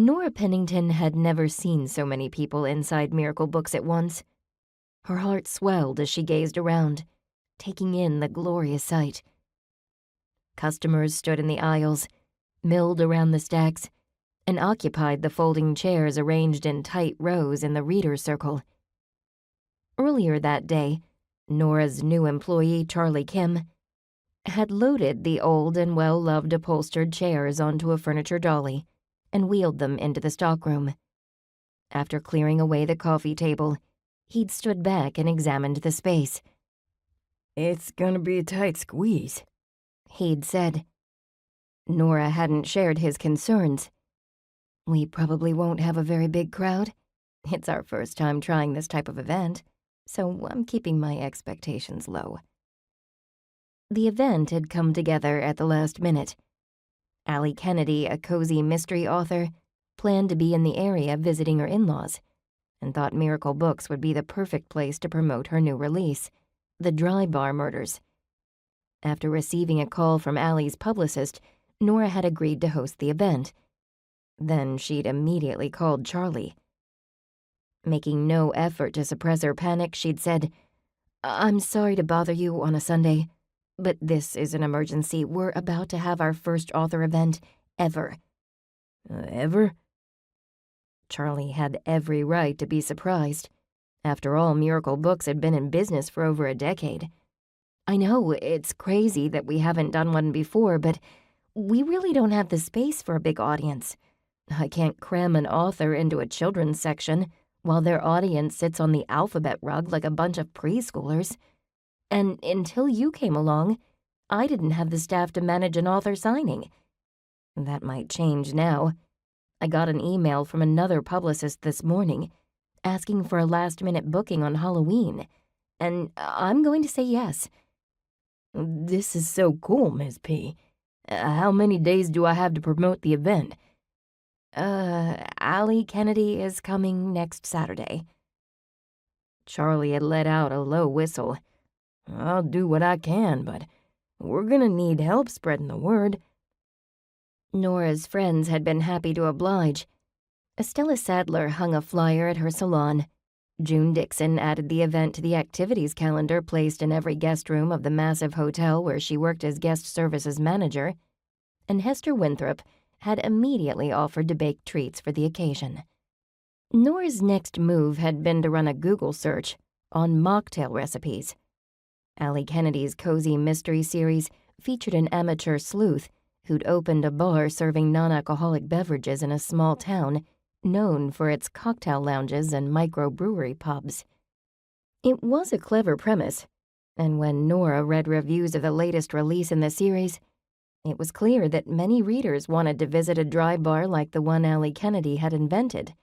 Nora Pennington had never seen so many people inside Miracle Books at once. Her heart swelled as she gazed around, taking in the glorious sight. Customers stood in the aisles, milled around the stacks, and occupied the folding chairs arranged in tight rows in the reader's circle. Earlier that day, Nora's new employee, Charlie Kim, had loaded the old and well-loved upholstered chairs onto a furniture dolly and wheeled them into the stockroom. After clearing away the coffee table, he'd stood back and examined the space. "It's gonna be a tight squeeze," he'd said. Nora hadn't shared his concerns. "We probably won't have a very big crowd. It's our first time trying this type of event, so I'm keeping my expectations low." The event had come together at the last minute. Allie Kennedy, a cozy mystery author, planned to be in the area visiting her in-laws and thought Miracle Books would be the perfect place to promote her new release, The Dry Bar Murders. After receiving a call from Allie's publicist, Nora had agreed to host the event. Then she'd immediately called Charlie. Making no effort to suppress her panic, she'd said, "I'm sorry to bother you on a Sunday, but this is an emergency. We're about to have our first author event ever." Ever? Charlie had every right to be surprised. After all, Miracle Books had been in business for over a decade. "I know, it's crazy that we haven't done one before, but we really don't have the space for a big audience. I can't cram an author into a children's section while their audience sits on the alphabet rug like a bunch of preschoolers. And until you came along, I didn't have the staff to manage an author signing. That might change now. I got an email from another publicist this morning asking for a last-minute booking on Halloween, and I'm going to say yes." "This is so cool, Ms. P. How many days do I have to promote the event?" Allie Kennedy is coming next Saturday." Charlie had let out a low whistle. "I'll do what I can, but we're gonna need help spreading the word." Nora's friends had been happy to oblige. Estella Sadler hung a flyer at her salon. June Dixon added the event to the activities calendar placed in every guest room of the massive hotel where she worked as guest services manager. And Hester Winthrop had immediately offered to bake treats for the occasion. Nora's next move had been to run a Google search on mocktail recipes. Allie Kennedy's cozy mystery series featured an amateur sleuth who'd opened a bar serving non-alcoholic beverages in a small town known for its cocktail lounges and microbrewery pubs. It was a clever premise, and when Nora read reviews of the latest release in the series, it was clear that many readers wanted to visit a dry bar like the one Allie Kennedy had invented.